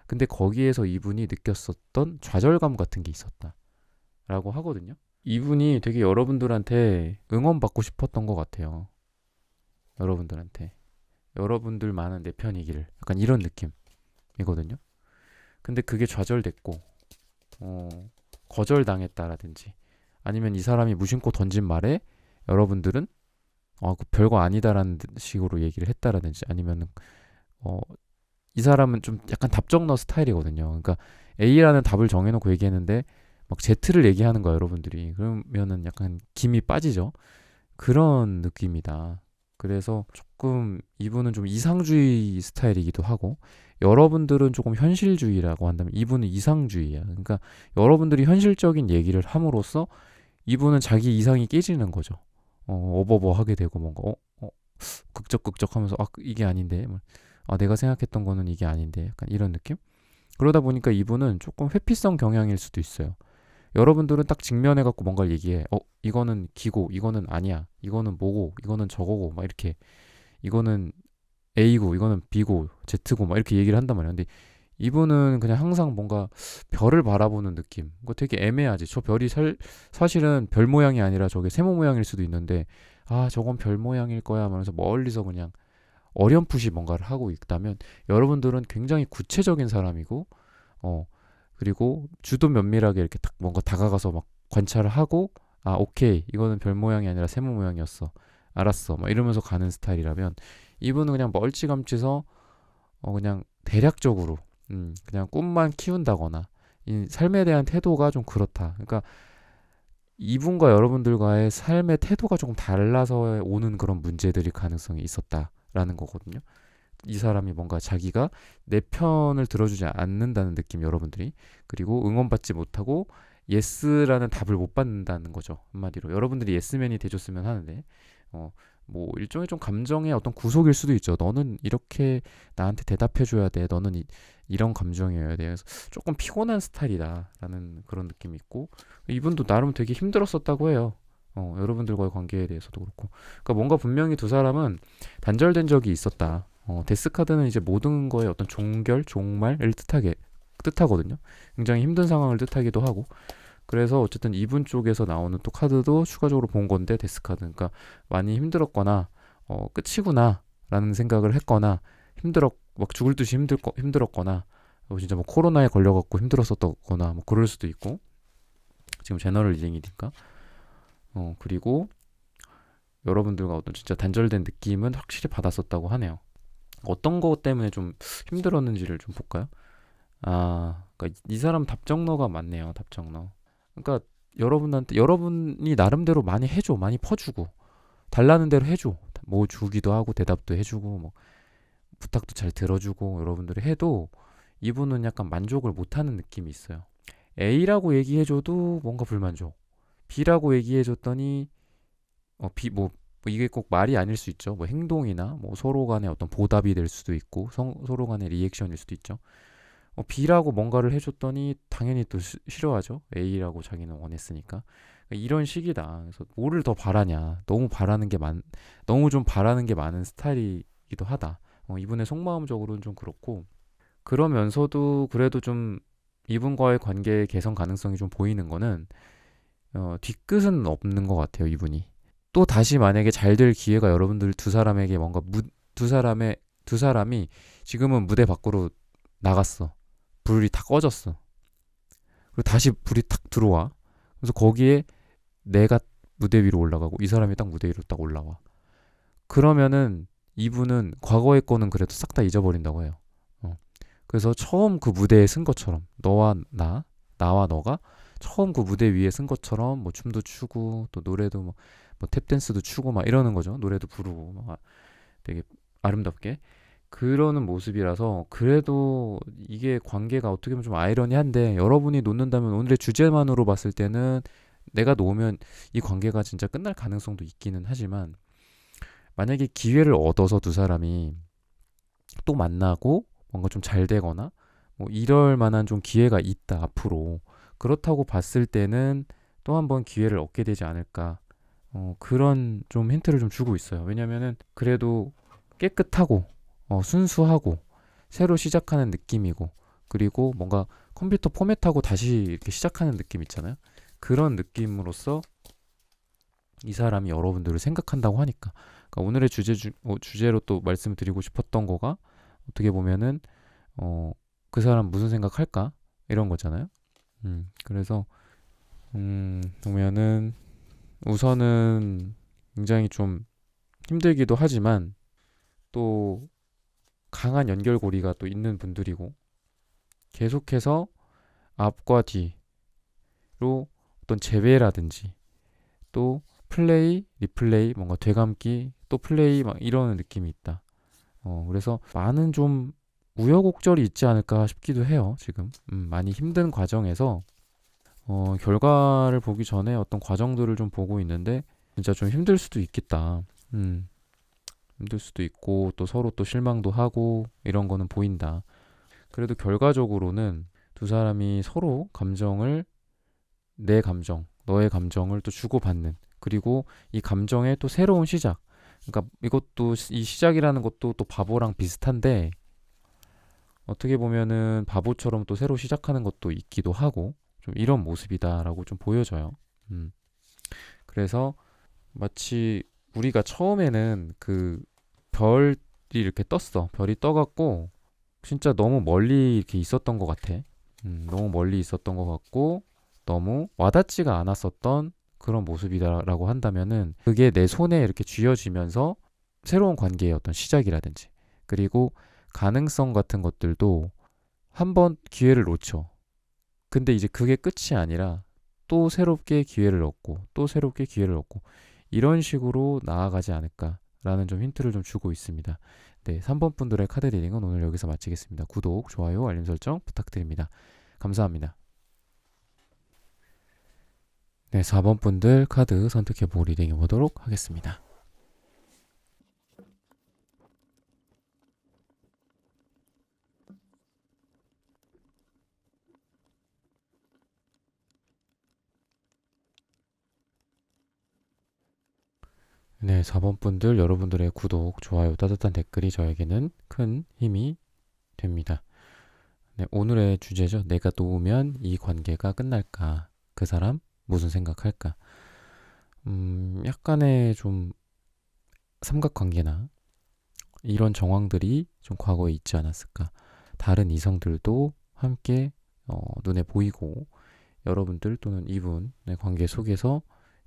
근데 거기에서 이분이 느꼈었던 좌절감 같은 게 있었다라고 하거든요. 이분이 되게 여러분들한테 응원받고 싶었던 것 같아요. 여러분들한테. 여러분들만은 내 편이기를. 약간 이런 느낌이거든요. 근데 그게 좌절됐고, 거절당했다라든지, 아니면 이 사람이 무심코 던진 말에 여러분들은, 그 별거 아니다라는 식으로 얘기를 했다라든지, 아니면은, 이 사람은 좀 약간 답정너 스타일이거든요. 그러니까 A라는 답을 정해놓고 얘기했는데, 막 Z를 얘기하는 거야, 여러분들이. 그러면은 약간 김이 빠지죠. 그런 느낌이다. 그래서 조금 이분은 좀 이상주의 스타일이기도 하고 여러분들은 조금 현실주의라고 한다면 이분은 이상주의야. 그러니까 여러분들이 현실적인 얘기를 함으로써 이분은 자기 이상이 깨지는 거죠. 어버버하게 되고 뭔가 극적극적하면서 이게 아닌데 내가 생각했던 거는 이게 아닌데 약간 이런 느낌? 그러다 보니까 이분은 조금 회피성 경향일 수도 있어요. 여러분들은 딱 직면해갖고 뭔가를 얘기해. 이거는 기고, 이거는 아니야. 이거는 뭐고, 이거는 저거고, 막 이렇게. 이거는 A고, 이거는 B고, Z고, 막 이렇게 얘기를 한단 말이야. 근데 이분은 그냥 항상 뭔가 별을 바라보는 느낌. 그거 되게 애매하지. 저 별이 사실은 별 모양이 아니라 저게 세모 모양일 수도 있는데, 저건 별 모양일 거야 하면서 멀리서 그냥 어렴풋이 뭔가를 하고 있다면, 여러분들은 굉장히 구체적인 사람이고, 그리고 주도 면밀하게 이렇게 딱 뭔가 다가가서 막 관찰을 하고 오케이 이거는 별 모양이 아니라 세모 모양이었어 알았어 막 이러면서 가는 스타일이라면 이분은 그냥 멀찌감치서 그냥 대략적으로 그냥 꿈만 키운다거나 이 삶에 대한 태도가 좀 그렇다. 그러니까 이분과 여러분들과의 삶의 태도가 조금 달라서 오는 그런 문제들이 가능성이 있었다라는 거거든요. 이 사람이 뭔가 자기가 내 편을 들어주지 않는다는 느낌 여러분들이 그리고 응원받지 못하고 예스라는 답을 못 받는다는 거죠. 한마디로 여러분들이 예스맨이 돼줬으면 하는데 뭐 일종의 좀 감정의 어떤 구속일 수도 있죠. 너는 이렇게 나한테 대답해줘야 돼. 너는 이런 감정이어야 돼. 그래서 조금 피곤한 스타일이다라는 그런 느낌이 있고, 이분도 나름 되게 힘들었었다고 해요. 여러분들과의 관계에 대해서도 그렇고. 그러니까 뭔가 분명히 두 사람은 단절된 적이 있었다. 데스카드는 이제 모든 거에 어떤 종결, 종말을 뜻하거든요. 굉장히 힘든 상황을 뜻하기도 하고. 그래서 어쨌든 이분 쪽에서 나오는 또 카드도 추가적으로 본 건데, 데스카드. 그러니까 많이 힘들었거나 끝이구나 라는 생각을 했거나, 막 죽을 듯이 힘들었거나, 진짜 뭐 코로나에 걸려갖고 힘들었었거나 뭐 그럴 수도 있고, 지금 제너럴 리딩이니까. 그리고 여러분들과 어떤 진짜 단절된 느낌은 확실히 받았었다고 하네요. 어떤 것 때문에 좀 힘들었는지를 좀 볼까요? 그러니까 이 사람 답정너가 많네요. 답정너. 그러니까 여러분이 나름대로 많이 해줘, 많이 퍼주고, 달라는 대로 해줘. 뭐 주기도 하고 대답도 해주고, 뭐 부탁도 잘 들어주고, 여러분들이 해도 이분은 약간 만족을 못하는 느낌이 있어요. A라고 얘기해줘도 뭔가 불만족. B라고 얘기해줬더니 뭐 이게 꼭 말이 아닐 수 있죠. 뭐 행동이나 뭐 서로 간의 어떤 보답이 될 수도 있고, 서로 간의 리액션일 수도 있죠. B라고 뭔가를 해줬더니 당연히 또 싫어하죠. A라고 자기는 원했으니까. 그러니까 이런 식이다. 그래서 뭐를 더 바라냐. 너무 좀 바라는 게 많은 스타일이기도 하다. 이분의 속마음적으로는 좀 그렇고, 그러면서도 그래도 좀 이분과의 관계 개선 가능성이 좀 보이는 거는 뒤끝은 없는 것 같아요. 이분이. 또 다시 만약에 잘 될 기회가 여러분들 두 사람에게 뭔가 두 사람이 지금은 무대 밖으로 나갔어. 불이 다 꺼졌어. 그리고 다시 불이 탁 들어와. 그래서 거기에 내가 무대 위로 올라가고 이 사람이 딱 무대 위로 딱 올라와. 그러면은 이분은 과거의 거는 그래도 싹 다 잊어버린다고 해요. 그래서 처음 그 무대에 쓴 것처럼, 나와 너가 처음 그 무대 위에 쓴 것처럼 뭐 춤도 추고 또 노래도 뭐 탭댄스도 추고 막 이러는 거죠. 노래도 부르고 막 되게 아름답게 그러는 모습이라서, 그래도 이게 관계가 어떻게 보면 좀 아이러니한데, 여러분이 놓는다면 오늘의 주제만으로 봤을 때는 내가 놓으면 이 관계가 진짜 끝날 가능성도 있기는 하지만, 만약에 기회를 얻어서 두 사람이 또 만나고 뭔가 좀 잘 되거나 뭐 이럴 만한 좀 기회가 있다 앞으로, 그렇다고 봤을 때는 또 한 번 기회를 얻게 되지 않을까, 그런 좀 힌트를 좀 주고 있어요. 왜냐면은 그래도 깨끗하고 순수하고 새로 시작하는 느낌이고, 그리고 뭔가 컴퓨터 포맷하고 다시 이렇게 시작하는 느낌 있잖아요. 그런 느낌으로써 이 사람이 여러분들을 생각한다고 하니까, 그러니까 오늘의 주제로 또 말씀드리고 싶었던 거가 어떻게 보면은 그 사람 무슨 생각할까 이런 거잖아요. 그래서 보면은 우선은 굉장히 좀 힘들기도 하지만 또 강한 연결고리가 또 있는 분들이고, 계속해서 앞과 뒤로 어떤 재회라든지 또 플레이, 리플레이, 뭔가 되감기, 또 플레이 막 이런 느낌이 있다. 그래서 많은 좀 우여곡절이 있지 않을까 싶기도 해요. 지금 많이 힘든 과정에서 결과를 보기 전에 어떤 과정들을 좀 보고 있는데, 진짜 좀 힘들 수도 있겠다. 힘들 수도 있고 또 서로 또 실망도 하고 이런 거는 보인다. 그래도 결과적으로는 두 사람이 서로 내 감정, 너의 감정을 또 주고받는, 그리고 이 감정의 또 새로운 시작. 그러니까 이것도, 이 시작이라는 것도 또 바보랑 비슷한데, 어떻게 보면은 바보처럼 또 새로 시작하는 것도 있기도 하고, 좀 이런 모습이다라고 좀 보여져요. 그래서 마치 우리가 처음에는 그 별이 이렇게 떴어. 별이 떠갖고 진짜 너무 멀리 이렇게 있었던 것 같아. 너무 멀리 있었던 것 같고 너무 와닿지가 않았었던 그런 모습이다라고 한다면은, 그게 내 손에 이렇게 쥐어지면서 새로운 관계의 어떤 시작이라든지, 그리고 가능성 같은 것들도 한번 기회를 놓쳐. 근데 이제 그게 끝이 아니라 또 새롭게 기회를 얻고 또 새롭게 기회를 얻고, 이런 식으로 나아가지 않을까라는 좀 힌트를 좀 주고 있습니다. 네, 3번 분들의 카드 리딩은 오늘 여기서 마치겠습니다. 구독, 좋아요, 알림 설정 부탁드립니다. 감사합니다. 네, 4번 분들 카드 선택해보고 리딩해보도록 하겠습니다. 네, 4번 분들 여러분들의 구독, 좋아요, 따뜻한 댓글이 저에게는 큰 힘이 됩니다. 네, 오늘의 주제죠. 내가 놓으면 이 관계가 끝날까? 그 사람 무슨 생각할까? 약간의 좀 삼각관계나 이런 정황들이 좀 과거에 있지 않았을까? 다른 이성들도 함께 눈에 보이고 여러분들 또는 이분의 관계 속에서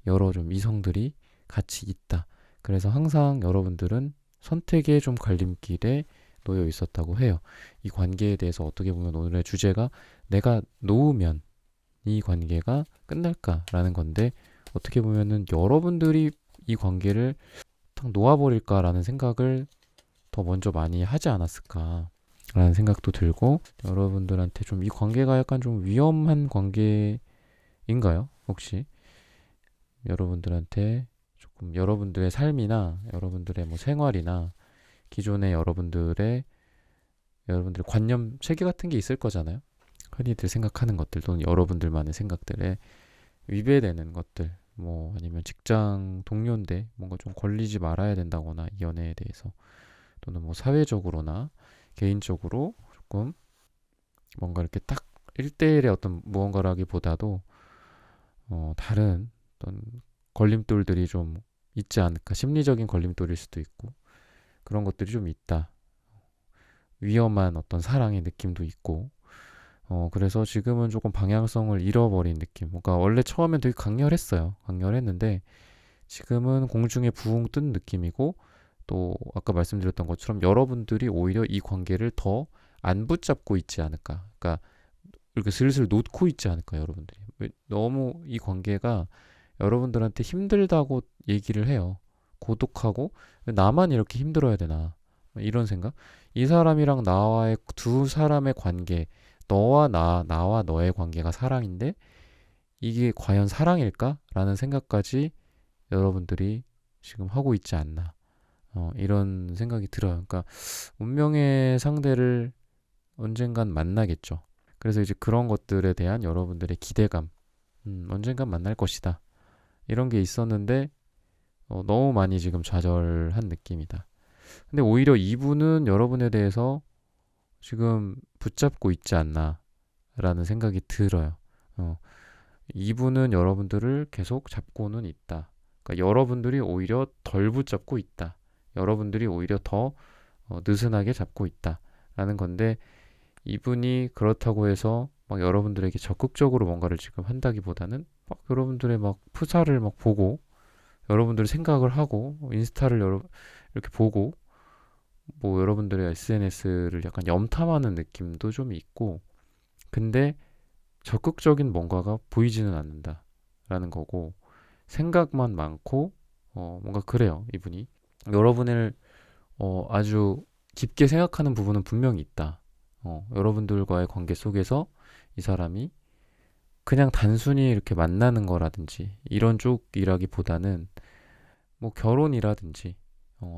여러 좀 이성들이 같이 있다. 그래서 항상 여러분들은 선택의 좀 갈림길에 놓여 있었다고 해요. 이 관계에 대해서 어떻게 보면 오늘의 주제가 내가 놓으면 이 관계가 끝날까라는 건데 어떻게 보면은 여러분들이 이 관계를 탁 놓아버릴까라는 생각을 더 먼저 많이 하지 않았을까라는 생각도 들고 여러분들한테 좀 이 관계가 약간 좀 위험한 관계인가요? 혹시 여러분들한테 조금 여러분들의 삶이나 여러분들의 뭐 생활이나 기존의 여러분들의 관념 체계 같은 게 있을 거잖아요. 흔히들 생각하는 것들 또는 여러분들만의 생각들에 위배되는 것들 뭐 아니면 직장 동료인데 뭔가 좀 걸리지 말아야 된다거나 이 연애에 대해서 또는 뭐 사회적으로나 개인적으로 조금 뭔가 이렇게 딱 1대1의 어떤 무언가라기보다도 다른 어떤 걸림돌들이 좀 있지 않을까 심리적인 걸림돌일 수도 있고 그런 것들이 좀 있다. 위험한 어떤 사랑의 느낌도 있고 그래서 지금은 조금 방향성을 잃어버린 느낌. 뭔가 원래 처음엔 되게 강렬했어요. 강렬했는데 지금은 공중에 부웅 뜬 느낌이고 또 아까 말씀드렸던 것처럼 여러분들이 오히려 이 관계를 더 안 붙잡고 있지 않을까. 그러니까 이렇게 슬슬 놓고 있지 않을까 여러분들이. 너무 이 관계가 여러분들한테 힘들다고 얘기를 해요. 고독하고 나만 이렇게 힘들어야 되나 이런 생각. 이 사람이랑 나와의 두 사람의 관계 너와 나와 너의 관계가 사랑인데 이게 과연 사랑일까? 라는 생각까지 여러분들이 지금 하고 있지 않나. 이런 생각이 들어요. 그러니까 운명의 상대를 언젠간 만나겠죠. 그래서 이제 그런 것들에 대한 여러분들의 기대감, 언젠간 만날 것이다. 이런 게 있었는데 너무 많이 지금 좌절한 느낌이다. 근데 오히려 이분은 여러분에 대해서 지금 붙잡고 있지 않나라는 생각이 들어요. 어, 이분은 여러분들을 계속 잡고는 있다. 그러니까 여러분들이 오히려 덜 붙잡고 있다. 여러분들이 오히려 더 느슨하게 잡고 있다라는 건데 이분이 그렇다고 해서 막 여러분들에게 적극적으로 뭔가를 지금 한다기보다는 막 여러분들의 막 프사를 막 보고 여러분들의 생각을 하고 인스타를 이렇게 보고 뭐 여러분들의 SNS를 약간 염탐하는 느낌도 좀 있고 근데 적극적인 뭔가가 보이지는 않는다라는 거고 생각만 많고 뭔가 그래요 이분이 여러분을 아주 깊게 생각하는 부분은 분명히 있다. 여러분들과의 관계 속에서 이 사람이 그냥 단순히 이렇게 만나는 거라든지 이런 쪽이라기보다는 뭐 결혼이라든지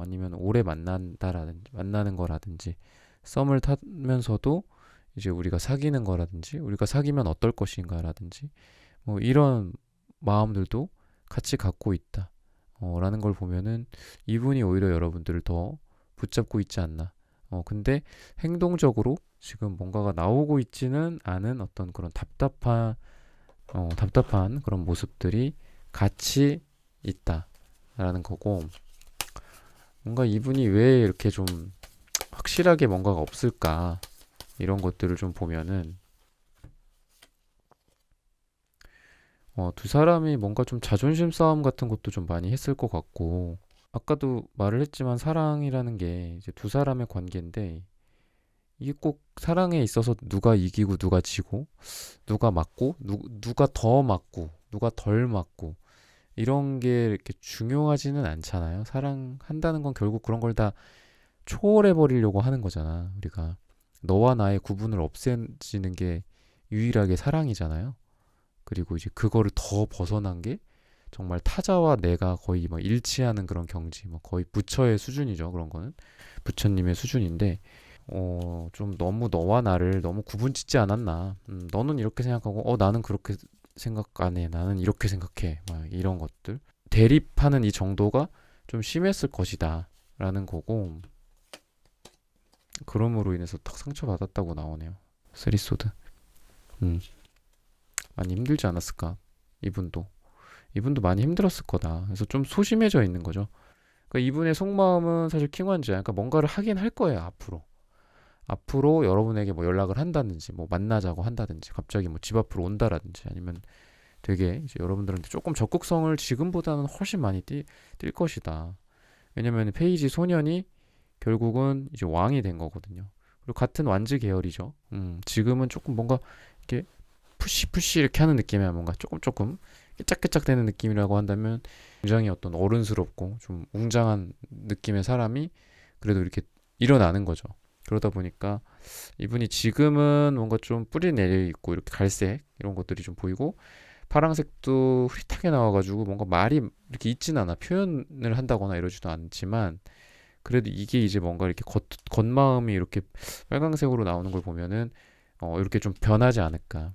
아니면 오래 만나는 거라든지 썸을 타면서도 이제 우리가 사귀는 거라든지 우리가 사귀면 어떨 것인가라든지 뭐 이런 마음들도 같이 갖고 있다. 라는 걸 보면은 이분이 오히려 여러분들을 더 붙잡고 있지 않나. 근데 행동적으로 지금 뭔가가 나오고 있지는 않은 어떤 그런 답답한 그런 모습들이 같이 있다라는 거고 뭔가 이분이 왜 이렇게 좀 확실하게 뭔가가 없을까 이런 것들을 좀 보면은 두 사람이 뭔가 좀 자존심 싸움 같은 것도 좀 많이 했을 것 같고 아까도 말을 했지만 사랑이라는 게 이제 두 사람의 관계인데 이게 꼭 사랑에 있어서 누가 이기고 누가 지고 누가 맞고 누가 더 맞고 누가 덜 맞고 이런 게 이렇게 중요하지는 않잖아요. 사랑한다는 건 결국 그런 걸 다 초월해 버리려고 하는 거잖아. 우리가 너와 나의 구분을 없애지는 게 유일하게 사랑이잖아요. 그리고 이제 그거를 더 벗어난 게 정말 타자와 내가 거의 막 일치하는 그런 경지, 뭐 거의 부처의 수준이죠. 그런 거는 부처님의 수준인데, 좀 너무 너와 나를 너무 구분짓지 않았나. 너는 이렇게 생각하고, 나는 그렇게 생각 안 해. 나는 이렇게 생각해. 막 이런 것들. 대립하는 이 정도가 좀 심했을 것이다. 라는 거고, 그럼으로 인해서 딱 상처받았다고 나오네요. 쓰리소드. 음, 많이 힘들지 않았을까? 이분도. 이분도 많이 힘들었을 거다. 그래서 좀 소심해져 있는 거죠. 그러니까 이분의 속마음은 사실 킹원즈야. 그러니까 뭔가를 하긴 할 거예요, 앞으로. 앞으로 여러분에게 뭐 연락을 한다든지, 뭐 만나자고 한다든지, 갑자기 뭐 집 앞으로 온다라든지, 아니면 되게 이제 여러분들한테 조금 적극성을 지금보다는 훨씬 많이 띌 것이다. 왜냐면 페이지 소년이 결국은 이제 왕이 된 거거든요. 그리고 같은 완즈 계열이죠. 지금은 조금 뭔가 이렇게 푸시 이렇게 하는 느낌이야. 뭔가 조금 깨짝깨짝 되는 느낌이라고 한다면 굉장히 어떤 어른스럽고 좀 웅장한 느낌의 사람이 그래도 이렇게 일어나는 거죠. 그러다 보니까 이분이 지금은 뭔가 좀 뿌리 내려 있고 이렇게 갈색 이런 것들이 좀 보이고 파랑색도 흐릿하게 나와가지고 뭔가 말이 이렇게 있진 않아. 표현을 한다거나 이러지도 않지만 그래도 이게 이제 뭔가 이렇게 겉마음이 이렇게 빨강색으로 나오는 걸 보면은 이렇게 좀 변하지 않을까.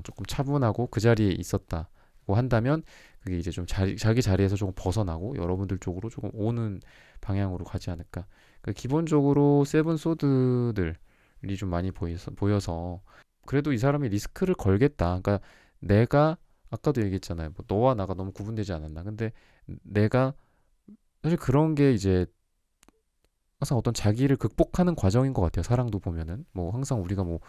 조금 차분하고 그 자리에 있었다고 한다면 그게 이제 좀 자기 자리에서 조금 벗어나고 여러분들 쪽으로 조금 오는 방향으로 가지 않을까. 그러니까 기본적으로 세븐 소드들이 좀 많이 보여서 그래도 이 사람이 리스크를 걸겠다. 그러니까 내가 아까도 얘기했잖아요. 뭐 너와 나가 너무 구분되지 않았나. 근데 내가 사실 그런 게 이제 항상 어떤 자기를 극복하는 과정인 것 같아요. 사랑도 보면은 뭐 항상 우리가 뭐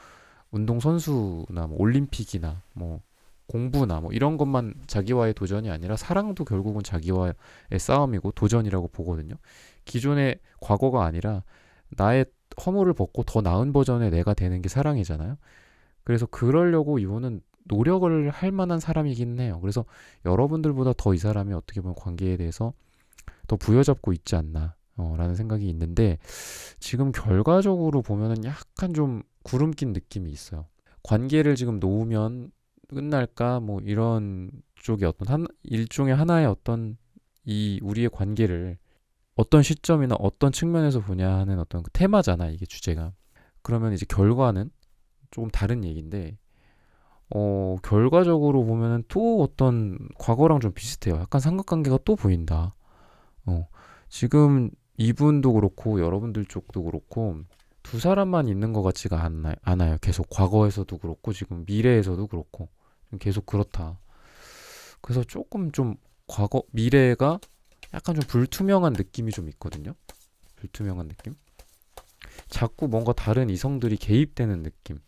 운동 선수나 뭐 올림픽이나 뭐 공부나 뭐 이런 것만 자기와의 도전이 아니라 사랑도 결국은 자기와의 싸움이고 도전이라고 보거든요. 기존의 과거가 아니라 나의 허물을 벗고 더 나은 버전의 내가 되는 게 사랑이잖아요. 그래서 그러려고 이분은 노력을 할 만한 사람이긴 해요. 그래서 여러분들보다 더 이 사람이 어떻게 보면 관계에 대해서 더 부여잡고 있지 않나 라는 생각이 있는데 지금 결과적으로 보면은 약간 좀 구름 낀 느낌이 있어요. 관계를 지금 놓으면 끝날까 뭐 이런 쪽의 어떤 일종의 하나의 어떤 이 우리의 관계를 어떤 시점이나 어떤 측면에서 보냐 하는 어떤 그 테마잖아 이게 주제가. 그러면 이제 결과는 조금 다른 얘기인데 결과적으로 보면은 또 어떤 과거랑 좀 비슷해요. 약간 삼각관계가 또 보인다. 지금 이분도 그렇고 여러분들 쪽도 그렇고 두 사람만 있는 것 같지가 않아요. 계속 과거에서도 그렇고 지금 미래에서도 그렇고 계속 그렇다. 그래서 조금 좀 미래가 약간 좀 불투명한 느낌이 좀 있거든요. 불투명한 느낌. 자꾸 뭔가 다른 이성들이 개입되는 느낌.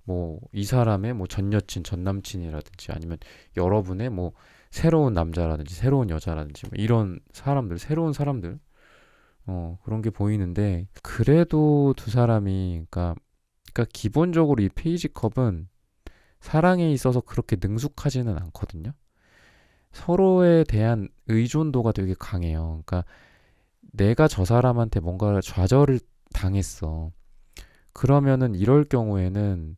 뭐 이 사람의 뭐 전 여친, 전 남친이라든지 아니면 여러분의 뭐 새로운 남자라든지 새로운 여자라든지 뭐 이런 사람들, 새로운 사람들 그런 게 보이는데 그래도 두 사람이 그러니까 기본적으로 이 페이지 컵은 사랑에 있어서 그렇게 능숙하지는 않거든요. 서로에 대한 의존도가 되게 강해요. 그러니까 내가 저 사람한테 뭔가 좌절을 당했어. 그러면은 이럴 경우에는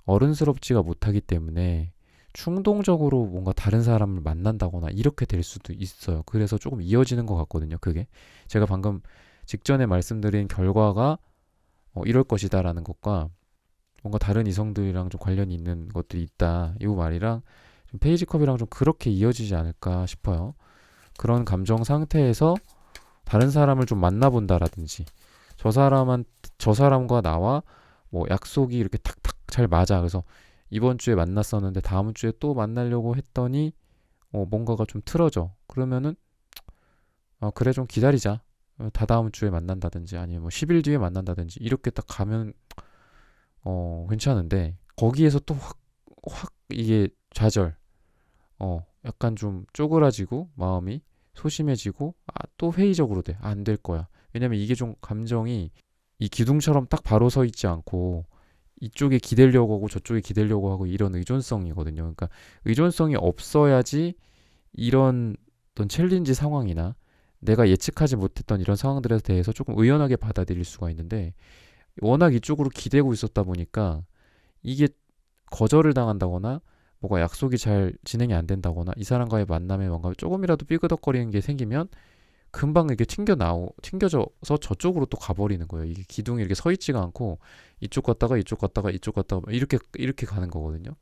어른스럽지가 못하기 때문에 충동적으로 뭔가 다른 사람을 만난다거나 이렇게 될 수도 있어요. 그래서 조금 이어지는 것 같거든요. 그게 제가 방금 직전에 말씀드린 결과가 이럴 것이다라는 것과 뭔가 다른 이성들이랑 좀 관련이 있는 것들이 있다. 이 말이랑 좀 페이지컵이랑 좀 그렇게 이어지지 않을까 싶어요. 그런 감정 상태에서 다른 사람을 좀 만나본다라든지 저 사람과 나와 뭐 약속이 이렇게 탁탁 잘 맞아. 그래서 이번 주에 만났었는데 다음 주에 또 만나려고 했더니 뭔가가 좀 틀어져. 그러면은 그래 좀 기다리자. 다다음 주에 만난다든지 아니면 뭐 10일 뒤에 만난다든지 이렇게 딱 가면 괜찮은데 거기에서 또 확 이게 좌절. 약간 좀 쪼그라지고 마음이 소심해지고 또 회의적으로 돼. 안 될 거야. 왜냐면 이게 좀 감정이 이 기둥처럼 딱 바로 서 있지 않고 이쪽에 기대려고 하고 저쪽에 기대려고 하고 이런 의존성이거든요. 그러니까 의존성이 없어야지 이런 어떤 챌린지 상황이나 내가 예측하지 못했던 이런 상황들에 대해서 조금 의연하게 받아들일 수가 있는데 워낙 이쪽으로 기대고 있었다 보니까 이게 거절을 당한다거나 뭐가 약속이 잘 진행이 안 된다거나 이 사람과의 만남에 뭔가 조금이라도 삐그덕거리는 게 생기면 금방 이렇게 튕겨져서 저쪽으로 또 가버리는 거예요. 이게 기둥이 이렇게 서 있지가 않고 이쪽 갔다가 이쪽 갔다가 이쪽 갔다가 이렇게 가는 거거든요.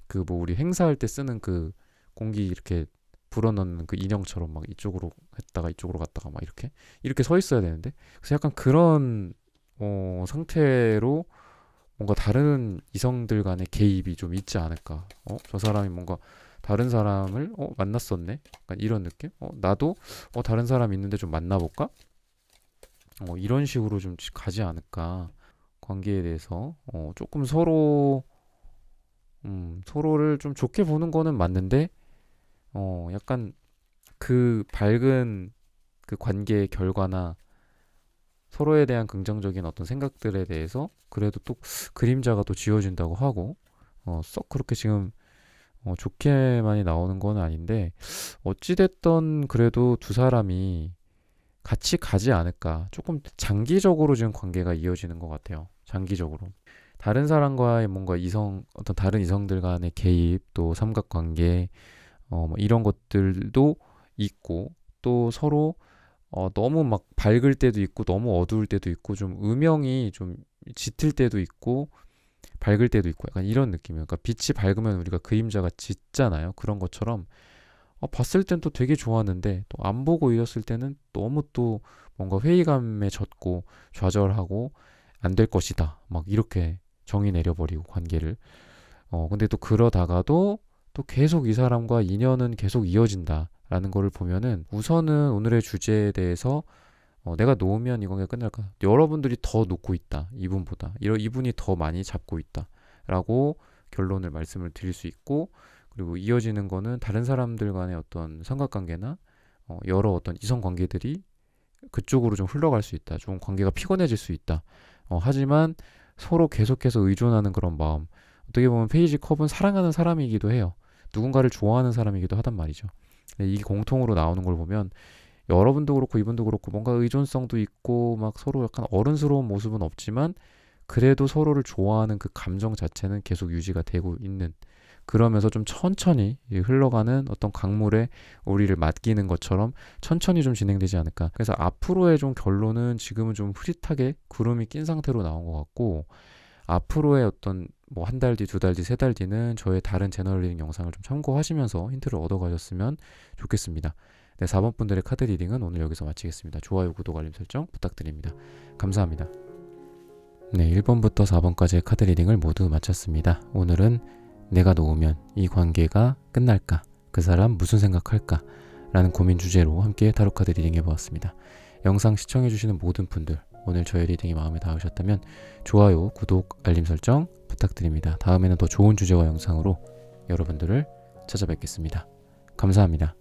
그 뭐 우리 행사할 때 쓰는 그 공기 이렇게 불어넣는 그 인형처럼 막 이쪽으로 했다가 이쪽으로 갔다가 막 이렇게 서 있어야 되는데, 그래서 약간 그런 상태로 뭔가 다른 이성들 간의 개입이 좀 있지 않을까. 저 사람이 뭔가 다른 사람을 만났었네. 약간 이런 느낌. 나도 다른 사람 있는데 좀 만나볼까? 이런 식으로 좀 가지 않을까. 관계에 대해서 조금 서로를 좀 좋게 보는 거는 맞는데, 약간 그 밝은 그 관계의 결과나 서로에 대한 긍정적인 어떤 생각들에 대해서 그래도 또 그림자가 또 지워진다고 하고, 썩 그렇게 지금 좋게 많이 나오는 건 아닌데, 어찌됐던 그래도 두 사람이 같이 가지 않을까. 조금 장기적으로 지금 관계가 이어지는 것 같아요. 장기적으로. 다른 사람과의 뭔가 어떤 다른 이성들 간의 개입, 또 삼각관계, 뭐 이런 것들도 있고, 또 서로 너무 막 밝을 때도 있고, 너무 어두울 때도 있고, 좀 음영이 좀 짙을 때도 있고, 밝을 때도 있고, 약간 이런 느낌이에요. 그러니까 빛이 밝으면 우리가 그림자가 짙잖아요. 그런 것처럼 봤을 땐 또 되게 좋았는데 또 안 보고 있었을 때는 너무 또 뭔가 회의감에 젖고 좌절하고 안 될 것이다. 막 이렇게 정의 내려버리고 관계를. 근데 또 그러다가도 또 계속 이 사람과 인연은 계속 이어진다라는 거를 보면은, 우선은 오늘의 주제에 대해서 내가 놓으면 이 관계가 끝날까? 여러분들이 더 놓고 있다. 이분보다. 이분이 더 많이 잡고 있다. 라고 결론을 말씀을 드릴 수 있고, 그리고 이어지는 거는 다른 사람들 간의 어떤 삼각관계나 여러 어떤 이성 관계들이 그쪽으로 좀 흘러갈 수 있다. 좀 관계가 피곤해질 수 있다. 하지만 서로 계속해서 의존하는 그런 마음. 어떻게 보면 페이지 컵은 사랑하는 사람이기도 해요. 누군가를 좋아하는 사람이기도 하단 말이죠. 이게 공통으로 나오는 걸 보면 여러분도 그렇고 이분도 그렇고 뭔가 의존성도 있고 막 서로 약간 어른스러운 모습은 없지만 그래도 서로를 좋아하는 그 감정 자체는 계속 유지가 되고 있는, 그러면서 좀 천천히 흘러가는 어떤 강물에 우리를 맡기는 것처럼 천천히 좀 진행되지 않을까. 그래서 앞으로의 좀 결론은 지금은 좀 흐릿하게 구름이 낀 상태로 나온 것 같고, 앞으로의 어떤 뭐 한 달 뒤, 두 달 뒤, 세 달 뒤는 저의 다른 채널 리딩 영상을 좀 참고하시면서 힌트를 얻어가셨으면 좋겠습니다. 네, 4번 분들의 카드 리딩은 오늘 여기서 마치겠습니다. 좋아요, 구독, 알림 설정 부탁드립니다. 감사합니다. 네, 1번부터 4번까지의 카드 리딩을 모두 마쳤습니다. 오늘은 내가 놓으면 이 관계가 끝날까? 그 사람 무슨 생각할까? 라는 고민 주제로 함께 타로카드 리딩 해보았습니다. 영상 시청해주시는 모든 분들, 오늘 저의 리딩이 마음에 닿으셨다면 좋아요, 구독, 알림 설정 부탁드립니다. 다음에는 더 좋은 주제와 영상으로 여러분들을 찾아뵙겠습니다. 감사합니다.